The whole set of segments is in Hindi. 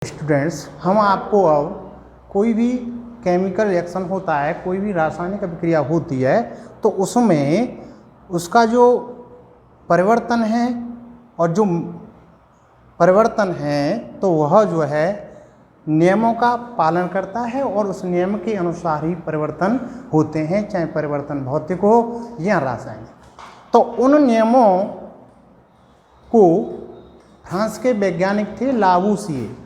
स्टूडेंट्स, हम आपको अब कोई भी केमिकल रिएक्शन होता है, कोई भी रासायनिक अभिक्रिया होती है, तो उसमें उसका जो परिवर्तन है और जो परिवर्तन है तो वह जो है नियमों का पालन करता है और उस नियम के अनुसार ही परिवर्तन होते हैं, चाहे परिवर्तन भौतिक हो या रासायनिक। तो उन नियमों को फ्रांस के वैज्ञानिक थे लावूसिए।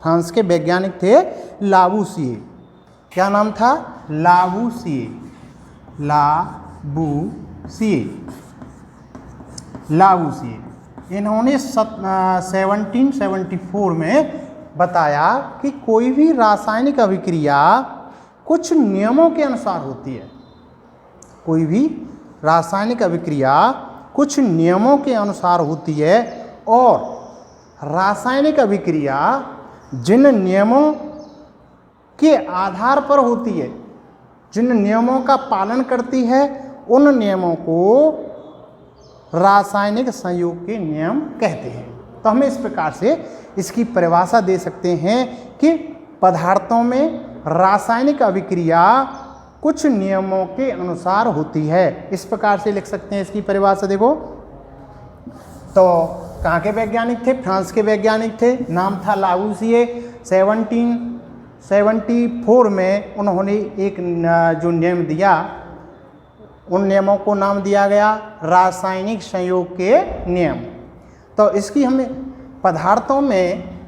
फ्रांस के वैज्ञानिक थे लावूसिए। क्या नाम था? लावूसिए। लावूसिए। इन्होंने 1774 में बताया कि कोई भी रासायनिक अभिक्रिया कुछ नियमों के अनुसार होती है। कोई भी रासायनिक अभिक्रिया कुछ नियमों के अनुसार होती है और रासायनिक अभिक्रिया जिन नियमों के आधार पर होती है, जिन नियमों का पालन करती है, उन नियमों को रासायनिक संयोग के नियम कहते हैं। तो हमें इस प्रकार से इसकी परिभाषा दे सकते हैं कि पदार्थों में रासायनिक अभिक्रिया कुछ नियमों के अनुसार होती है। इस प्रकार से लिख सकते हैं इसकी परिभाषा। देखो, तो कहाँ के वैज्ञानिक थे? फ्रांस के वैज्ञानिक थे, नाम था लावूसिए। 1774 में उन्होंने एक जो नियम दिया, उन नियमों को नाम दिया गया रासायनिक संयोग के नियम। तो इसकी हमें पदार्थों में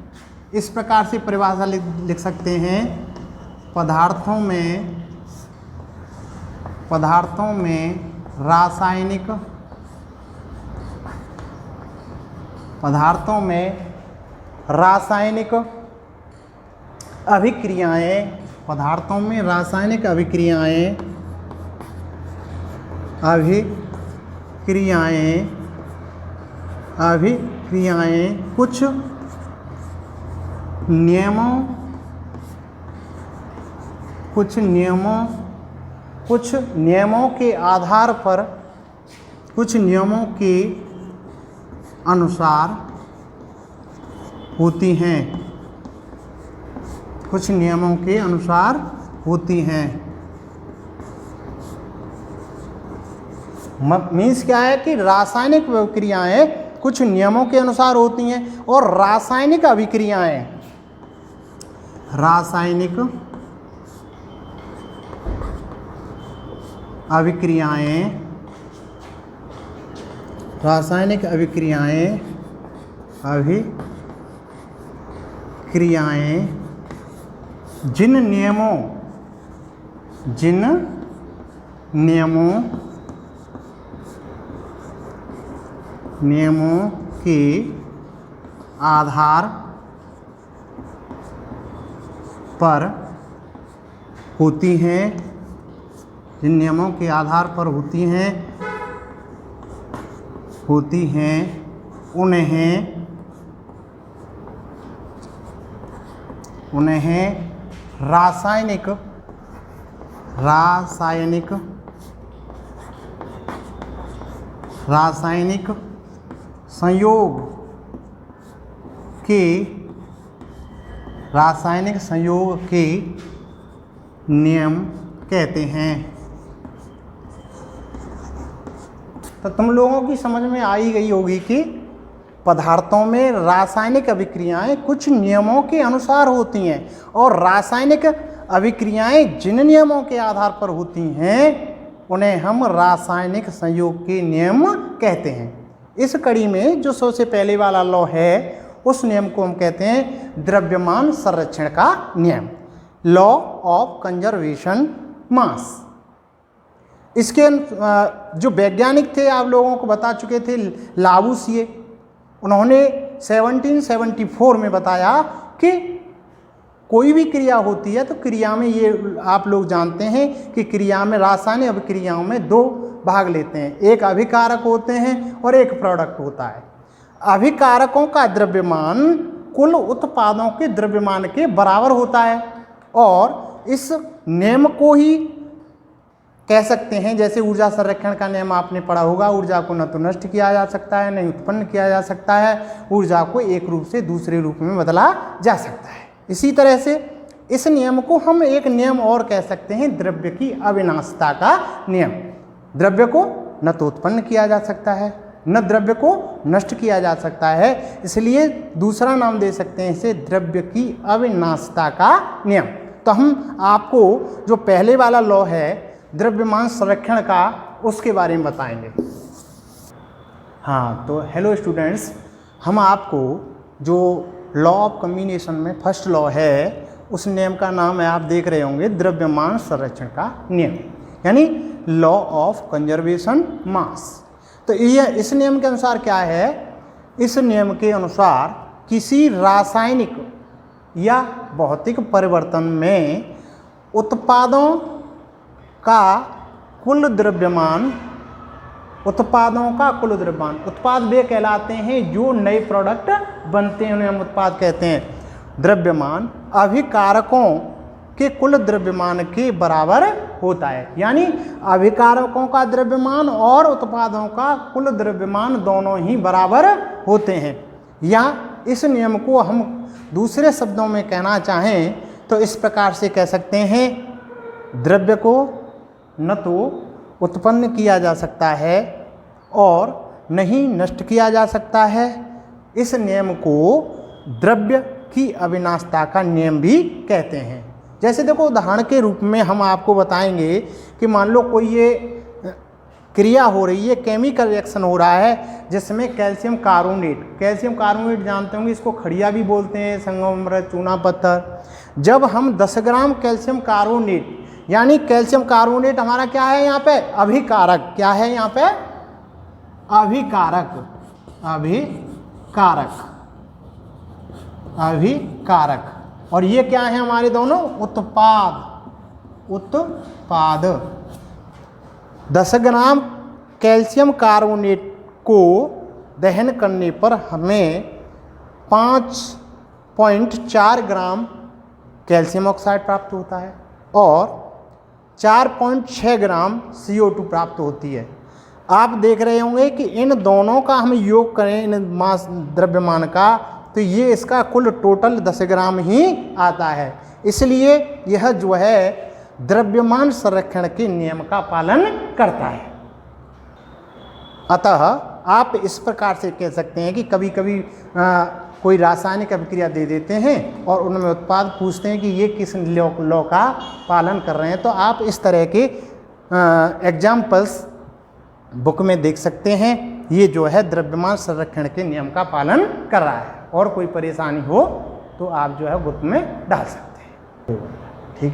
इस प्रकार से परिभाषा लिख सकते हैं। पदार्थों में रासायनिक अभिक्रियाएं कुछ नियमों के आधार पर, कुछ नियमों के अनुसार होती हैं। कुछ नियमों के अनुसार होती हैं। मीन्स क्या है कि रासायनिक अभिक्रियाएं कुछ नियमों के अनुसार होती हैं और रासायनिक अभिक्रियाएं जिन नियमों के आधार पर होती हैं, जिन नियमों के आधार पर होती हैं उन्हें रासायनिक संयोग के नियम कहते हैं। तो तुम लोगों की समझ में आ ही गई होगी कि पदार्थों में रासायनिक अभिक्रियाएं कुछ नियमों के अनुसार होती हैं और रासायनिक अभिक्रियाएं जिन नियमों के आधार पर होती हैं उन्हें हम रासायनिक संयोग के नियम कहते हैं। इस कड़ी में जो सबसे पहले वाला लॉ है, उस नियम को हम कहते हैं द्रव्यमान संरक्षण का नियम, लॉ ऑफ कंजर्वेशन मास। इसके जो वैज्ञानिक थे आप लोगों को बता चुके थे लावूसिए। उन्होंने 1774 में बताया कि कोई भी क्रिया होती है तो क्रिया में, ये आप लोग जानते हैं कि क्रिया में, रासायनिक अभिक्रियाओं में दो भाग लेते हैं, एक अभिकारक होते हैं और एक प्रोडक्ट होता है। अभिकारकों का द्रव्यमान कुल उत्पादों के द्रव्यमान के बराबर होता है और इस नियम को ही कह सकते हैं, जैसे ऊर्जा संरक्षण का नियम आपने पढ़ा होगा, ऊर्जा को न तो नष्ट किया जा सकता है, न ही उत्पन्न किया जा सकता है, ऊर्जा को एक रूप से दूसरे रूप में बदला जा सकता है। इसी तरह से इस नियम को हम एक नियम और कह सकते हैं, द्रव्य की अविनाशिता का नियम। द्रव्य को न तो उत्पन्न किया जा सकता है, न द्रव्य को नष्ट किया जा सकता है, इसलिए दूसरा नाम दे सकते हैं इसे द्रव्य की अविनाशिता का नियम। तो हम आपको जो पहले वाला लॉ है द्रव्यमान संरक्षण का, उसके बारे में बताएंगे। हाँ, तो हेलो स्टूडेंट्स, हम आपको जो लॉ ऑफ कम्बिनेशन में फर्स्ट लॉ है, उस नियम का नाम है, आप देख रहे होंगे, द्रव्यमान संरक्षण का नियम, यानी लॉ ऑफ कंजर्वेशन मास। तो यह इस नियम के अनुसार क्या है, इस नियम के अनुसार किसी रासायनिक या भौतिक परिवर्तन में उत्पादों का कुल द्रव्यमान, उत्पाद वे कहलाते हैं जो नए प्रोडक्ट बनते हैं, उन्हें हम उत्पाद कहते हैं। द्रव्यमान अभिकारकों के कुल द्रव्यमान के बराबर होता है, यानी अभिकारकों का द्रव्यमान और उत्पादों का कुल द्रव्यमान दोनों ही बराबर होते हैं। या इस नियम को हम दूसरे शब्दों में कहना चाहें तो इस प्रकार से कह सकते हैं, द्रव्य को न तो उत्पन्न किया जा सकता है और न ही नष्ट किया जा सकता है। इस नियम को द्रव्य की अविनाशिता का नियम भी कहते हैं। जैसे देखो, उदाहरण के रूप में हम आपको बताएंगे कि मान लो कोई ये क्रिया हो रही है, केमिकल रिएक्शन हो रहा है, जिसमें कैल्शियम कार्बोनेट जानते होंगे, इसको खड़िया भी बोलते हैं, संगमरमर, चूना पत्थर। जब हम 10 ग्राम कैल्शियम कार्बोनेट, यानी कैल्शियम कार्बोनेट हमारा क्या है यहाँ पे, अभिकारक, क्या है यहाँ पे, अभिकारक, और ये क्या है हमारे दोनों, उत्पाद। 10 ग्राम कैल्शियम कार्बोनेट को दहन करने पर हमें 5.4 ग्राम कैल्शियम ऑक्साइड प्राप्त होता है और 4.6 ग्राम CO2 प्राप्त होती है। आप देख रहे होंगे कि इन दोनों का हम योग करें, इन मास द्रव्यमान का, तो ये इसका कुल टोटल 10 ग्राम ही आता है। इसलिए यह जो है द्रव्यमान संरक्षण के नियम का पालन करता है। अतः आप इस प्रकार से कह सकते हैं कि कभी कभी कोई रासायनिक अभिक्रिया दे देते हैं और उनमें उत्पाद पूछते हैं कि ये किस लॉ का पालन कर रहे हैं, तो आप इस तरह के एग्जाम्पल्स बुक में देख सकते हैं। ये जो है द्रव्यमान संरक्षण के नियम का पालन कर रहा है, और कोई परेशानी हो तो आप जो है बुक में डाल सकते हैं। ठीक है।